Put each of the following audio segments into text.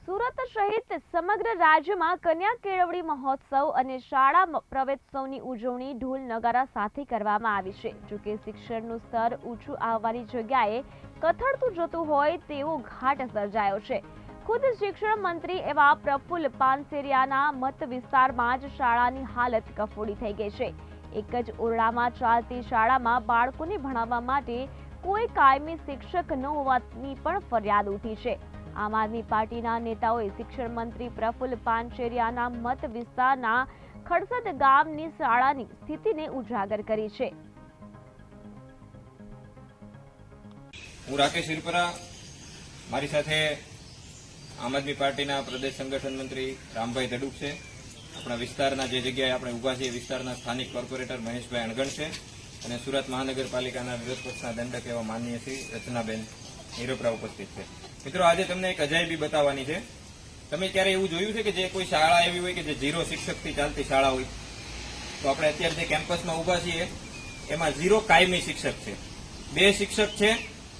સુરત સહિત સમગ્ર રાજ્યમાં કન્યા કેળવણી મહોત્સવ અને શાળા પ્રવેશોત્સવની ઉજવણી ઢોલ નગારા સાથે કરવામાં આવી છે। જોકે શિક્ષણનું સ્તર ઊંચું આવવાની જગ્યાએ કથળતું જતું હોય તેવો ઘાટ સર્જાયો છે। ખુદ શિક્ષણ મંત્રી એવા પ્રફુલ્લ પાનસેરિયાના મત વિસ્તારમાં જ શાળાની હાલત કફોડી થઈ ગઈ છે। એક જ ઓરડામાં ચાલતી શાળામાં બાળકોને ભણાવવા માટે કોઈ કાયમી શિક્ષક ન હોવાની પણ ફરિયાદ ઉઠી છે। આમ આદમી પાર્ટીના નેતાઓએ શિક્ષણ મંત્રી પ્રફુલ્લ પાનસેરિયાના મત વિસ્તારના ખડસદ ગામની શાળાની સ્થિતિને ઉજાગર કરી છે। હું રાકેશ હિરપરા, મારી સાથે આમ આદમી પાર્ટીના પ્રદેશ સંગઠન મંત્રી રામભાઈ ધડુક છે। આપણા વિસ્તારના જે જગ્યાએ આપણે ઉભા છીએ વિસ્તારના સ્થાનિક કોર્પોરેટર મહેશભાઈ અણગણ છે અને સુરત મહાનગરપાલિકાના વિરોધ પક્ષના દંડક એવા માનનીય શ્રી રચનાબેન હિરપરા ઉપસ્થિત છે। મિત્રો, આજે તમને એક અજાયબી બતાવવાની છે। તમે ક્યારે એવું જોયું છે કે જે કોઈ શાળા એવી હોય કે જે 0 શિક્ષકથી ચાલતી શાળા હોય? તો આપણે અત્યારે જે કેમ્પસમાં ઉભા છીએ એમાં 0 કાયમી શિક્ષક છે, 2 શિક્ષક છે,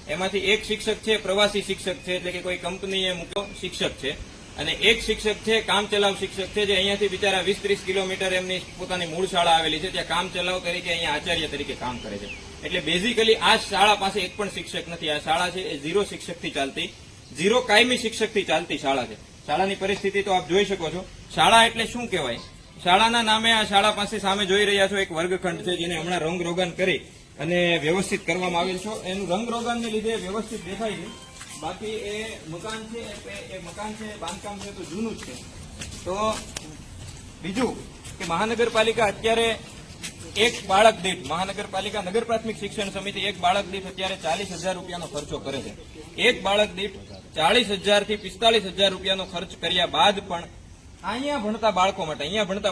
એમાંથી એક શિક્ષક છે પ્રવાસી શિક્ષક છે, એટલે કે કોઈ કંપનીએ મૂક્યો શિક્ષક છે, અને એક શિક્ષક છે કામચલાઉ શિક્ષક છે, જે અહીંયાથી બિચારા 20-30 કિલોમીટર એમની પોતાની મૂળ શાળા આવેલી છે, ત્યાં કામચલાઉ તરીકે અહીંયા આચાર્ય તરીકે કામ કરે છે। એટલે બેઝિકલી આ શાળા પાસે એક પણ શિક્ષક નથી। આ શાળા છે એ 0 શિક્ષકથી ચાલતી, 0 કાયમી શિક્ષકથી ચાલતી શાળા છે। શાળાની પરિસ્થિતિ તો આપ જોઈ શકો છો। શાળા એટલે શું કહેવાય? શાળાના નામે આ શાળા પાસે સામે જોઈ રહ્યા છો એક વર્ગખંડ છે, જેને હમણાં રંગરોગાન કરી અને વ્યવસ્થિત કરવામાં આવેલ છે। એનું રંગરોગાનને લીધે વ્યવસ્થિત દેખાય છે, બાકી એ મકાન છે એ મકાન છે બાંધકામ છે તો જૂનું જ છે। તો બીજું કે મહાનગરપાલિકા અત્યારે એક બાળક દીઠ, મહાનગરપાલિકા નગર પ્રાથમિક શિક્ષણ સમિતિ એક બાળક દીઠ અત્યારે 40,000 રૂપિયાનો ખર્ચો કરે છે। એક બાળક દીઠ 40,000 થી 45,000 રૂપિયાનો ખર્ચ કર્યા બાદ પણ અહીંયા ભણતા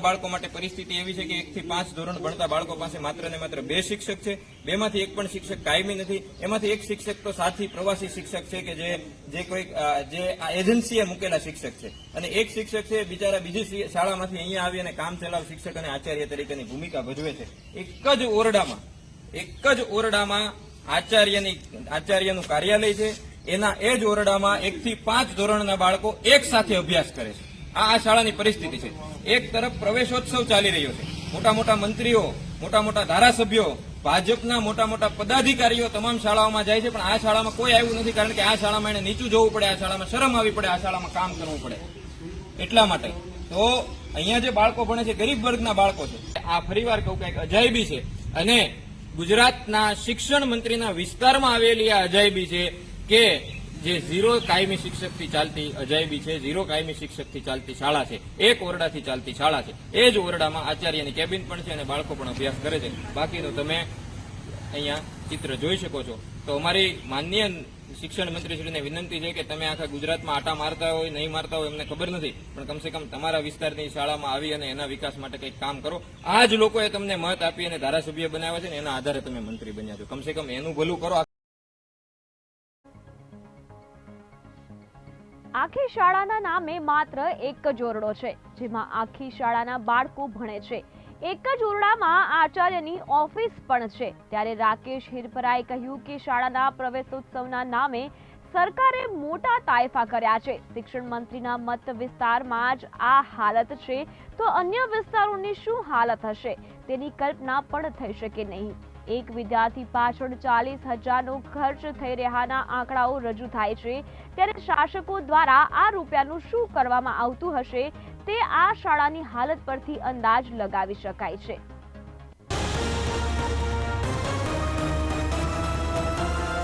બાળકો માટે પરિસ્થિતિ એવી છે કે 1 થી 5 ધોરણ ભણતા બાળકો પાસે માત્ર ને માત્ર 2 શિક્ષક છે। 2 માંથી એક પણ શિક્ષક કાયમી નથી। એમાંથી એક શિક્ષક તો સાથી પ્રવાસી શિક્ષક છે કે જે કોઈ જે આ એજન્સીએ મૂકેલા શિક્ષક છે, અને એક શિક્ષક છે બિચારા બીજી શાળામાંથી અહીંયા આવી અને કામ ચલાવ શિક્ષક અને આચાર્ય તરીકેની ભૂમિકા ભજવે છે। એક જ ઓરડામાં આચાર્યનું કાર્યાલય છે, એના એ જ ઓરડામાં 1 થી 5 ધોરણના બાળકો એક સાથે અભ્યાસ કરે છે। આ શાળાની પરિસ્થિતિ છે। એક તરફ પ્રવેશોત્સવ ચાલી રહ્યો છે, મોટા મોટા મંત્રીઓ, મોટા મોટા ધારાસભ્યો, ભાજપના મોટા મોટા પદાધિકારીઓ તમામ શાળાઓમાં જાય છે, પણ આ શાળામાં કોઈ આવ્યું નથી, કારણ કે આ શાળામાં એને નીચું જોવું પડે, આ શાળામાં શરમ આવી પડે, આ શાળામાં કામ કરવું પડે એટલા માટે। તો અહીંયા જે બાળકો ભણે છે ગરીબ વર્ગના બાળકો છે। આ ફરીવાર કહું કે એક અજાયબી છે, અને ગુજરાતના શિક્ષણ મંત્રીના વિસ્તારમાં આવેલી આ અજાયબી છે કે જે 0 કાયમી શિક્ષકથી ચાલતી અજાયબી છે, 0 કાયમી શિક્ષકથી ચાલતી શાળા છે, એક ઓરડાથી ચાલતી શાળા છે। એ જ ઓરડામાં આચાર્યની કેબિન પણ છે અને બાળકો પણ અભ્યાસ કરે છે। બાકીનું તમે અહીંયા ચિત્ર જોઈ શકો છો। તો અમારી માનનીય શિક્ષણ મંત્રીશ્રીને વિનંતી છે કે તમે આખા ગુજરાતમાં આટા મારતા હોય નહીં મારતા હોય એમને ખબર નથી, પણ કમસે કમ તમારા વિસ્તારની શાળામાં આવી અને એના વિકાસ માટે કંઈક કામ કરો। આ જ લોકોએ તમને મત આપી અને ધારાસભ્ય બનાવ્યા છે ને એના આધારે તમે મંત્રી બન્યા છો, કમસે કમ એનું ભલું કરો। આખી શાળાના નામે માત્ર એક જ ઓરડો છે, જેમાં આખી શાળાના બાળકો ભણે છે। એક જ ઓરડામાં આચાર્યની ઓફિસ પણ છે। ત્યારે રાકેશ હિરપરાએ કહ્યું કે શાળાના પ્રવેશોત્સવના નામે સરકારે મોટા તાયફા કર્યા છે। શિક્ષણ મંત્રીના મત વિસ્તારમાં જ આ હાલત છે, તો અન્ય વિસ્તારોની શું હાલત હશે તેની કલ્પના પણ થઈ શકે નહીં। એક વિદ્યાર્થી પાછળ 40,000નો ખર્ચ થઈ રહ્યાના આંકડાઓ રજૂ થાય છે, ત્યારે શાસકો દ્વારા આ રૂપિયાનું શું કરવામાં આવતું હશે તે આ શાળાની હાલત પરથી અંદાજ લગાવી શકાય છે।